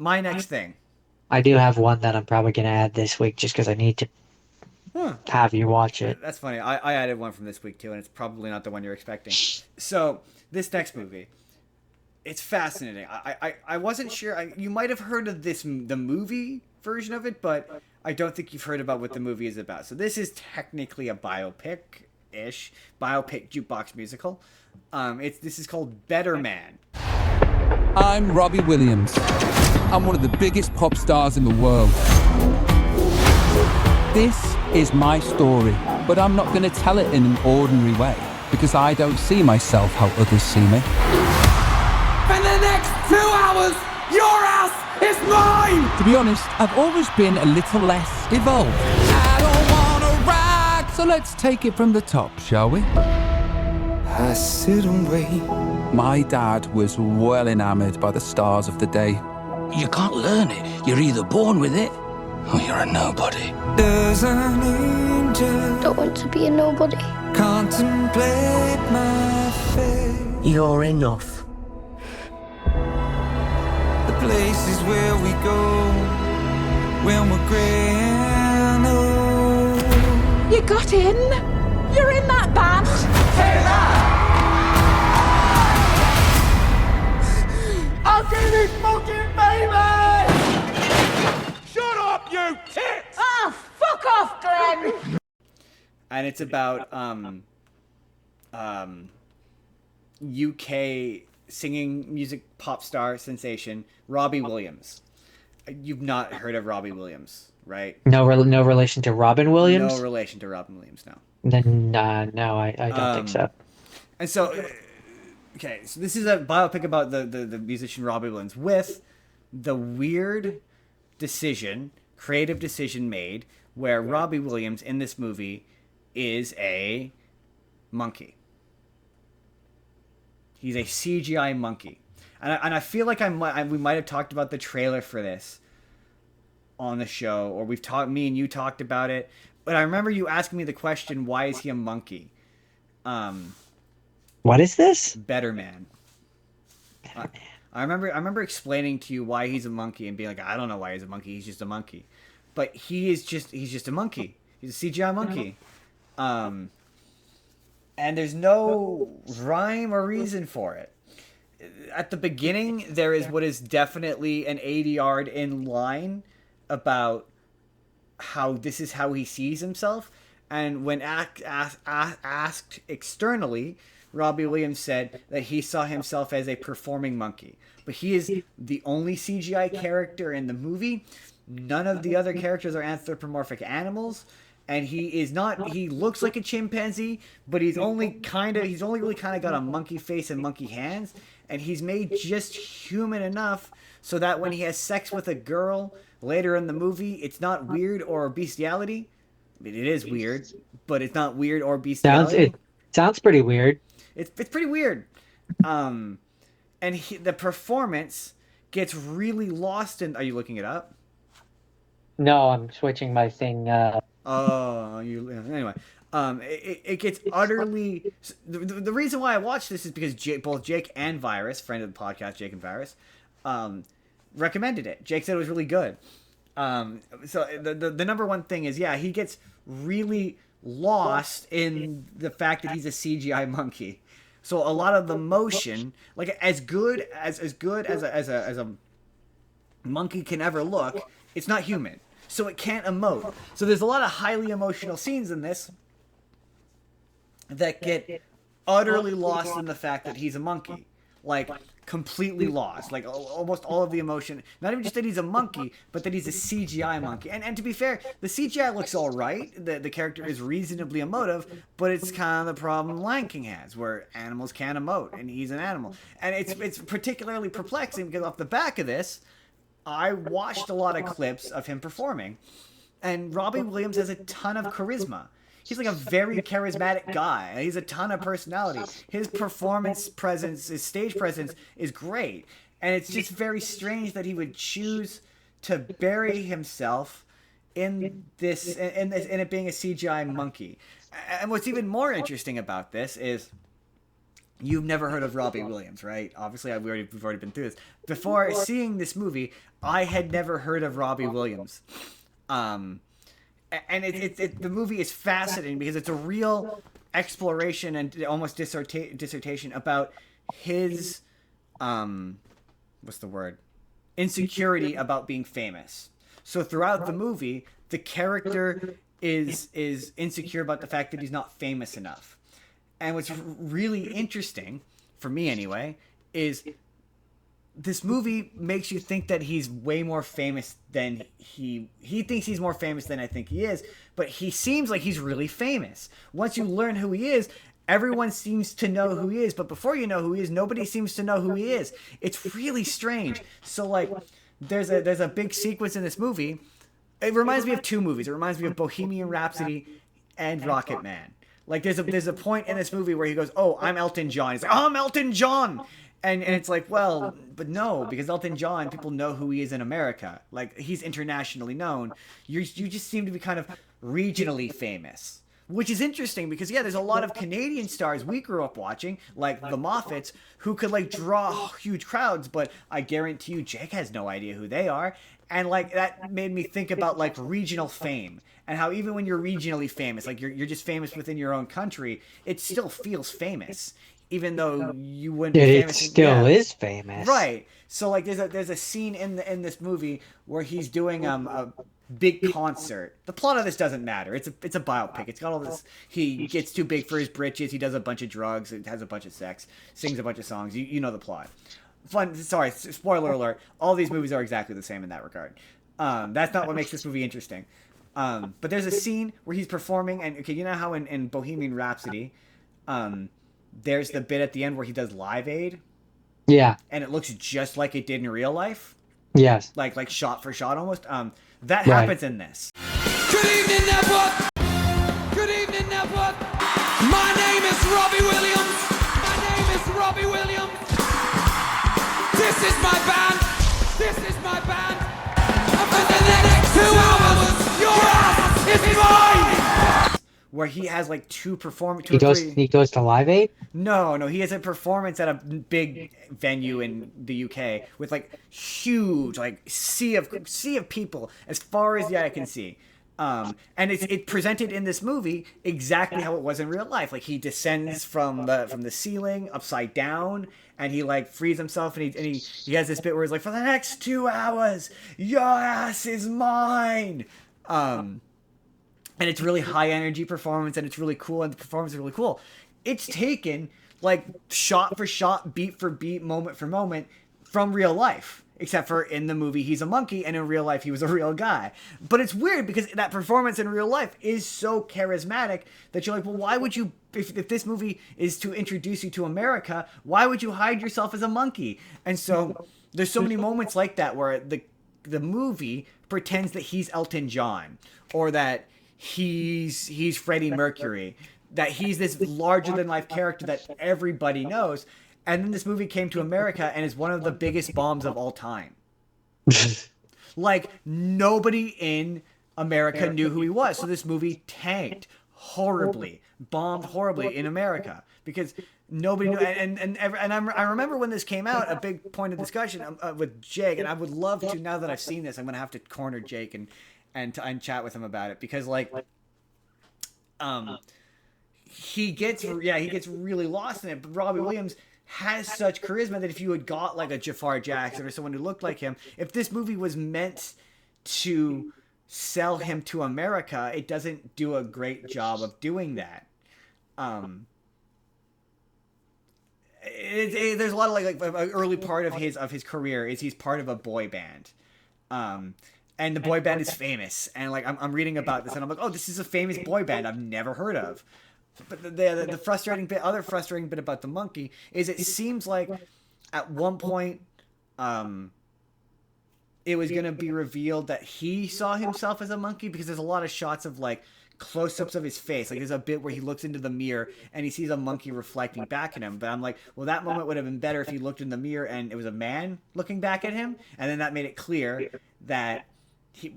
my next thing. I do have one that I'm probably gonna add this week just because I need to Huh. have you watch it. That's funny. I added one from this week too, and it's probably not the one you're expecting. So this next movie, it's fascinating. I wasn't sure. You might have heard of the movie version of it, but I don't think you've heard about what the movie is about. So this is technically a biopic-ish, biopic jukebox musical. This is called Better Man. I'm Robbie Williams. I'm one of the biggest pop stars in the world. This is my story, but I'm not going to tell it in an ordinary way because I don't see myself how others see me. For the next 2 hours, your house is mine! To be honest, I've always been a little less evolved. I don't want to rock, so let's take it from the top, shall we? I sit and wait. My dad was well enamored by the stars of the day. You can't learn it. You're either born with it or you're a nobody. There's an angel. Don't want to be a nobody. Contemplate my fate. You're enough. The places where we go when we're gray and old. You got in? You're in that band? Take that! I'll do this fucking baby! Shut up, you tits! Oh, fuck off, Glenn! And it's about UK singing music pop star sensation Robbie Williams. You've not heard of Robbie Williams, right? No relation to Robin Williams? No relation to Robin Williams, no. Then no, I don't think so. And so, okay, so this is a biopic about the musician Robbie Williams with the weird creative decision made where Robbie Williams in this movie is a monkey. He's a CGI monkey. And I feel like we might have talked about the trailer for this on the show, or me and you talked about it. But I remember you asking me the question, why is he a monkey? What is this? Better Man. I remember explaining to you why he's a monkey and being like, I don't know why he's a monkey. He's just a monkey. But he's just a monkey. He's a CGI monkey. And there's no rhyme or reason for it. At the beginning, there is what is definitely an ADR in line about how this is how he sees himself. And when asked externally, Robbie Williams said that he saw himself as a performing monkey. But he is the only CGI character in the movie. None of the other characters are anthropomorphic animals. And he looks like a chimpanzee, but he's only really kind of got a monkey face and monkey hands. And he's made just human enough so that when he has sex with a girl later in the movie, it's not weird or bestiality. I mean, it is weird, but it's not weird or bestiality. Sounds pretty weird. It's pretty weird. And the performance gets really lost in... Are you looking it up? No, I'm switching my thing. Anyway. It gets utterly... The reason why I watched this is because both Jake and Virus, friend of the podcast, Jake and Virus, recommended it. Jake said it was really good. So the number one thing is, yeah, he gets really lost in the fact that he's a CGI monkey. So a lot of the motion, like as good as a monkey can ever look, it's not human. So it can't emote. So there's a lot of highly emotional scenes in this that get utterly lost in the fact that he's a monkey. Like, completely lost. Like, almost all of the emotion. Not even just that he's a monkey, but that he's a CGI monkey. And to be fair, the CGI looks alright. The character is reasonably emotive, but it's kind of the problem Lion King has, where animals can't emote, and he's an animal. And it's particularly perplexing, because off the back of this, I watched a lot of clips of him performing, and Robbie Williams has a ton of charisma. He's like a very charismatic guy. He's a ton of personality. His performance presence, his stage presence is great. And it's just very strange that he would choose to bury himself in it being a CGI monkey. And what's even more interesting about this is You've never heard of Robbie Williams, right? Obviously, we've already been through this. Before seeing this movie, I had never heard of Robbie Williams. And the movie is fascinating because it's a real exploration and almost dissertation about his, what's the word? Insecurity about being famous. So throughout the movie, the character is insecure about the fact that he's not famous enough. And what's really interesting, for me anyway, is this movie makes you think that he's way more famous than he thinks he's more famous than I think he is, but he seems like he's really famous. Once you learn who he is, everyone seems to know who he is, but before you know who he is, nobody seems to know who he is. It's really strange. So like there's a big sequence in this movie. It reminds me of two movies. It reminds me of Bohemian Rhapsody and Rocket Man. Like there's a point in this movie where he goes, "Oh, I'm Elton John." He's like, "Oh, I'm Elton John." And it's like, well, but no, because Elton John, people know who he is in America. Like, he's internationally known. You just seem to be kind of regionally famous, which is interesting because, yeah, there's a lot of Canadian stars we grew up watching, like the Moffats, who could, like, draw huge crowds, but I guarantee you Jake has no idea who they are. And, like, that made me think about, like, regional fame and how even when you're regionally famous, like, you're just famous within your own country, it still feels famous. Even though you wouldn't be famous. It still is famous. Right. So, like, there's a scene in this movie where he's doing a big concert. The plot of this doesn't matter. It's a biopic. It's got all this. He gets too big for his britches. He does a bunch of drugs. Has a bunch of sex. Sings a bunch of songs. You know the plot. Sorry, spoiler alert. All these movies are exactly the same in that regard. That's not what makes this movie interesting. But there's a scene where he's performing, and okay, you know how in Bohemian Rhapsody, there's the bit at the end where he does Live Aid. Yeah. And it looks just like it did in real life. Yes. Like shot for shot almost. That happens in this. Good evening, Network. Good evening, Network. My name is Robbie Williams. My name is Robbie Williams. This is my band. This is my band. And for the next 2 hours, your ass is mine. Where he has like two performances. He goes to Live Aid? No, he has a performance at a big venue in the UK with like huge like sea of people as far as the eye can see. And it's presented in this movie exactly how it was in real life. Like he descends from the ceiling upside down, and he like frees himself, and he has this bit where he's like, for the next 2 hours, your ass is mine. And it's really high energy performance, and it's really cool, and the performance is really cool. It's taken like shot for shot, beat for beat, moment for moment from real life. Except for in the movie, he's a monkey, and in real life, he was a real guy. But it's weird because that performance in real life is so charismatic that you're like, well, why would you, if this movie is to introduce you to America, why would you hide yourself as a monkey? And so there's so many moments like that where the movie pretends that he's Elton John, or that he's Freddie Mercury, that he's this larger than life character that everybody knows. And then this movie came to America and is one of the biggest bombs of all time. Like, nobody in America knew who he was. So this movie tanked horribly, bombed horribly in America because nobody knew. And I remember when this came out, a big point of discussion with Jake, and I would love to, now that I've seen this, I'm going to have to corner Jake and chat with him about it, because like he gets really lost in it. But Robbie Williams has such charisma that if you had got like a Jafar Jackson or someone who looked like him, if this movie was meant to sell him to America, it doesn't do a great job of doing that. There's a lot of like an early part of his career is he's part of a boy band. And the boy band is famous, and like I'm reading about this, and I'm like, oh, this is a famous boy band I've never heard of. But the frustrating bit about the monkey is it seems like at one point, it was gonna be revealed that he saw himself as a monkey, because there's a lot of shots of like close-ups of his face. Like there's a bit where he looks into the mirror and he sees a monkey reflecting back at him. But I'm like, well, that moment would have been better if he looked in the mirror and it was a man looking back at him, and then that made it clear that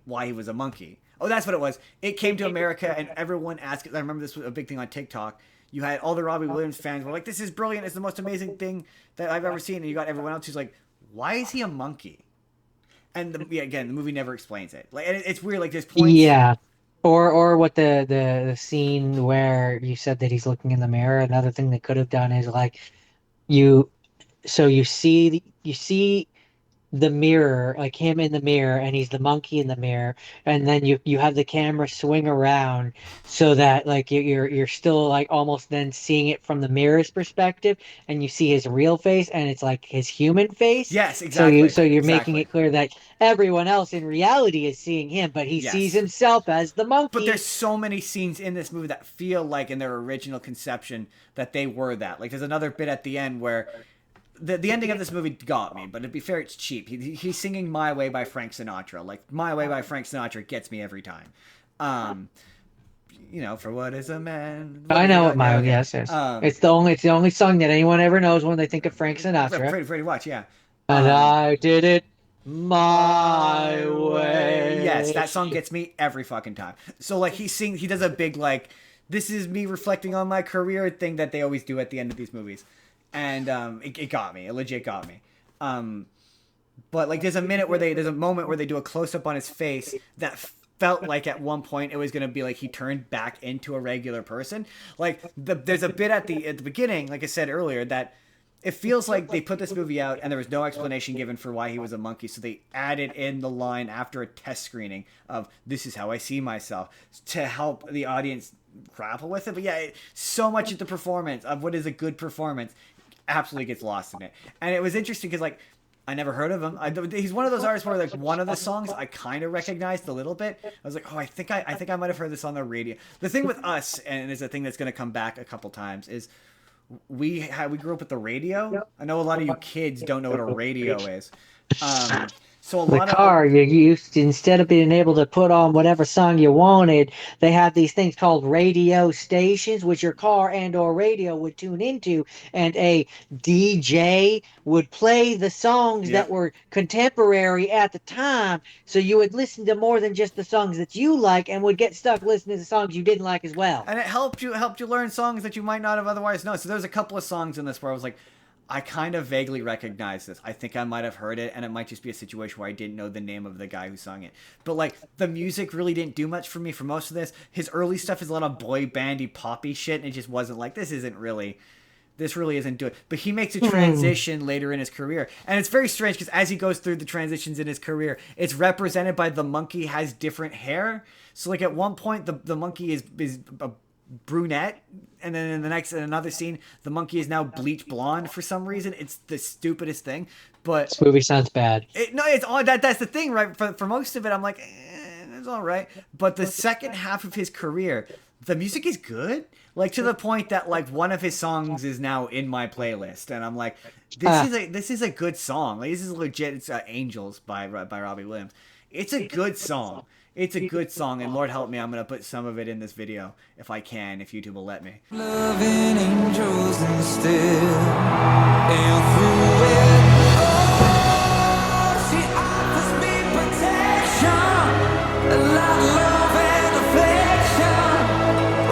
why he was a monkey. Oh, that's what it was. It came to America, and everyone asked. I remember this was a big thing on TikTok. you had all the Robbie Williams fans were like, this is brilliant. It's the most amazing thing that I've ever seen. And you got everyone else who's like, why is he a monkey? And again, the movie never explains it. Like, and it's weird. Like, there's points. Yeah. Or what the scene where you said that he's looking in the mirror. Another thing they could have done is like you see the mirror, like him in the mirror, and he's the monkey in the mirror, and then you have the camera swing around so that like you're still like almost then seeing it from the mirror's perspective, and you see his real face, and it's like his human face. Yes, exactly. So you're exactly. making it clear that everyone else in reality is seeing him, but he sees himself as the monkey. But there's so many scenes in this movie that feel like in their original conception that they were that. Like, there's another bit at the end where the ending of this movie got me, but to be fair, it's cheap. He's singing "My Way" by Frank Sinatra. Like, "My Way" by Frank Sinatra gets me every time. For what is a man? I know what my yes is. It's the only song that anyone ever knows when they think of Frank Sinatra. Pretty much, yeah. And I did it my way. Yes, that song gets me every fucking time. So like he does a big like, this is me reflecting on my career thing that they always do at the end of these movies. And it got me. It legit got me. But like there's a moment where they do a close up on his face that felt like at one point it was gonna be like he turned back into a regular person. Like there's a bit at the beginning, like I said earlier, that it feels like they put this movie out and there was no explanation given for why he was a monkey, so they added in the line after a test screening of "This is how I see myself" to help the audience grapple with it. But yeah, so much of the performance of what is a good performance absolutely gets lost in it. And it was interesting because like I never heard of him. He's one of those artists where like one of the songs I kind of recognized a little bit. I was like, oh, I think I might have heard this on the radio. The thing with us, and it's a thing that's going to come back a couple times, is we grew up with the radio. I know a lot of you kids don't know what a radio is. So a lot the car, you used, instead of being able to put on whatever song you wanted, they have these things called radio stations, which your car and or radio would tune into, and a DJ would play the songs that were contemporary at the time, so you would listen to more than just the songs that you like and would get stuck listening to songs you didn't like as well. And it helped you learn songs that you might not have otherwise known. So there's a couple of songs in this where I was like, I kind of vaguely recognize this. I think I might have heard it, and it might just be a situation where I didn't know the name of the guy who sung it. But, like, the music really didn't do much for me for most of this. His early stuff is a lot of boy bandy poppy shit, and it just wasn't like, this really isn't doing it. But he makes a transition later in his career. And it's very strange, because as he goes through the transitions in his career, it's represented by the monkey has different hair. So, like, at one point, the monkey is a brunette, and then in another scene the monkey is now bleach blonde for some reason. It's the stupidest thing, but this movie sounds bad. It's all that's the thing, right? For most of it I'm like, it's all right, but the second half of his career the music is good, like to the point that like one of his songs is now in my playlist, and I'm like, this is a good song. Like, this is legit. It's Angels by Robbie Williams. It's a good song. It's a good song, and Lord help me, I'm going to put some of it in this video, if I can, if YouTube will let me. Loving angels instead, and through it all, she offers me protection, a lot of love and affection,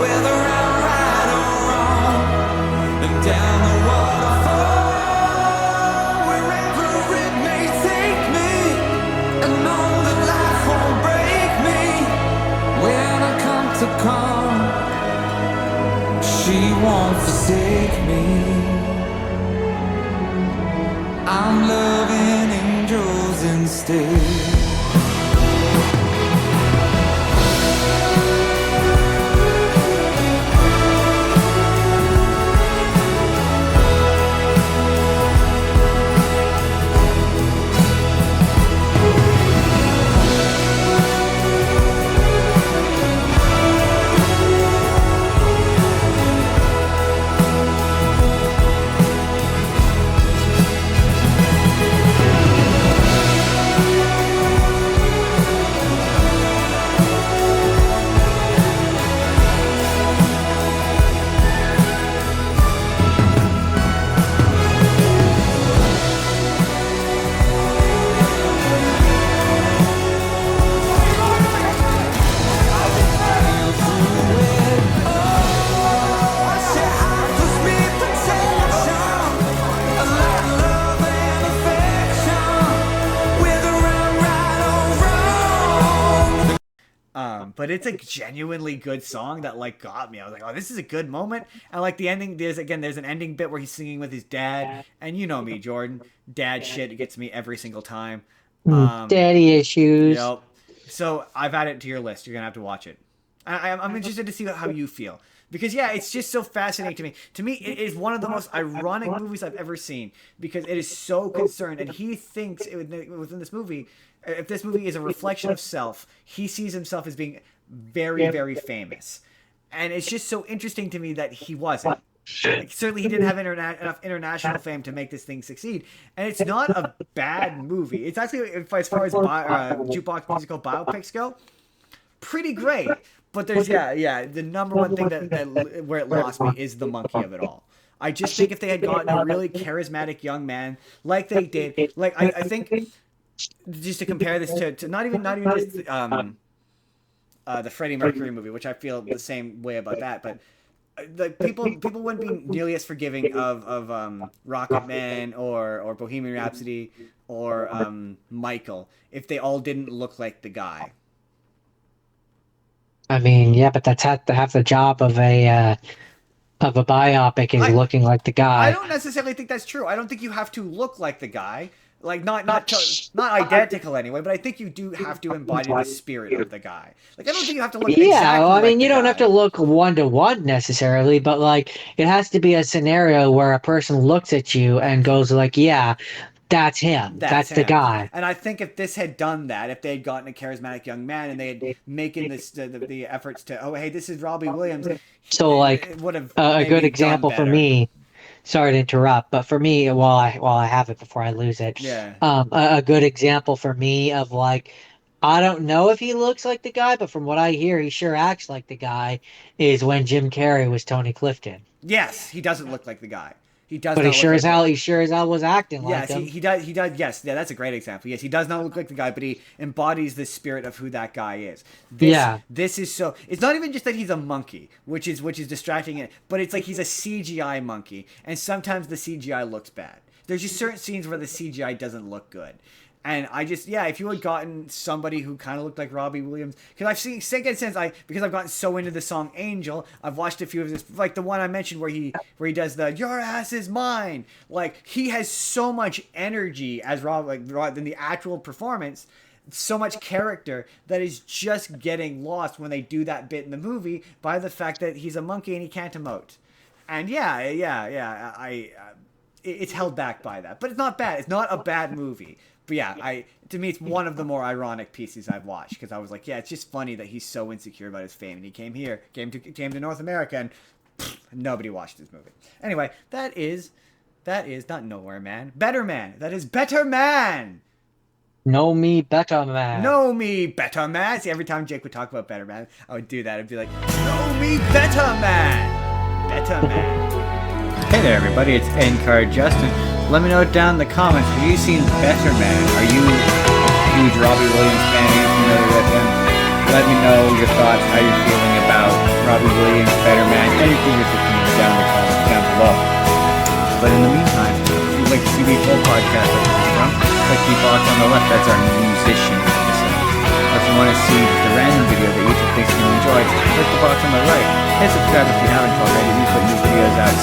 whether I'm right or wrong, and down the waterfall, wherever it may take me, and know that life won't break. When I come to come, she won't forsake me. I'm loving angels instead. but it's a genuinely good song that like got me. I was like, oh, this is a good moment. And like the ending, there's an ending bit where he's singing with his dad, and you know me, Jordan, dad shit gets me every single time. Daddy issues. Yep. So I've added it to your list. You're gonna have to watch it. I'm interested to see how you feel. Because, yeah, it's just so fascinating to me. To me, it is one of the most ironic movies I've ever seen. Because it is so concerned. And he thinks, within this movie, if this movie is a reflection of self, he sees himself as being very, very famous. And it's just so interesting to me that he wasn't. Like, certainly he didn't have enough international fame to make this thing succeed. And it's not a bad movie. It's actually, as far as jukebox musical biopics go, pretty great. But there's the number one thing that where it lost me is the monkey of it all. I just think if they had gotten a really charismatic young man like they did, like I think just to compare this to not even just the Freddie Mercury movie, which I feel the same way about that, but the people wouldn't be nearly as forgiving of Rocket Man or Bohemian Rhapsody or Michael if they all didn't look like the guy. I mean, yeah, but that's half the job of a biopic is looking like the guy. I don't necessarily think that's true. I don't think you have to look like the guy, like not identical anyway. But I think you do have to embody the spirit of the guy. Like I don't think you have to look. Yeah, well, I mean, like you don't have to look 1-to-1 necessarily, but like it has to be a scenario where a person looks at you and goes like, "Yeah, that's him. That's the guy." And I think if this had done that, if they had gotten a charismatic young man and they had making this the efforts to, oh hey, this is Robbie Williams. So like a good example for me. Sorry to interrupt, but for me, while I have it before I lose it, a good example for me of like, I don't know if he looks like the guy, but from what I hear, he sure acts like the guy. Is when Jim Carrey was Tony Clifton. Yes, he doesn't look like the guy. He does, but he sure as hell was acting like him. Yes, he does. He does. Yes, yeah, that's a great example. Yes, he does not look like the guy, but he embodies the spirit of who that guy is. This is so. It's not even just that he's a monkey, which is distracting, but it's like he's a CGI monkey, and sometimes the CGI looks bad. There's just certain scenes where the CGI doesn't look good. And I just, if you had gotten somebody who kind of looked like Robbie Williams, because I've seen, because I've gotten so into the song Angel, I've watched a few of this, like the one I mentioned where he does the "Your ass is mine." Like he has so much energy as Rob, than the actual performance, so much character that is just getting lost when they do that bit in the movie by the fact that he's a monkey and he can't emote. And it's held back by that, but it's not bad. It's not a bad movie. But yeah, to me, it's one of the more ironic pieces I've watched because I was like, it's just funny that he's so insecure about his fame, and he came to North America, and nobody watched his movie. Anyway, that is not Nowhere Man, Better Man. That is Better Man. Know me better, man. Know me better, man. See, every time Jake would talk about Better Man, I would do that. I'd be like, know me better, man. Better Man. Hey there, everybody. It's N-Card Justin. Let me know down in the comments, have you seen Better Man? Are you a huge Robbie Williams fan? Are you familiar with him? Let me know your thoughts, how you're feeling about Robbie Williams, Better Man, anything you're thinking down in the comments down below. But in the meantime, if you'd like to see the full podcast of this from, click the box on the left, that's our musician episode. Or if you want to see the random video that YouTube thinks you enjoy, click the box on the right. Hit subscribe if you haven't already. We put new videos out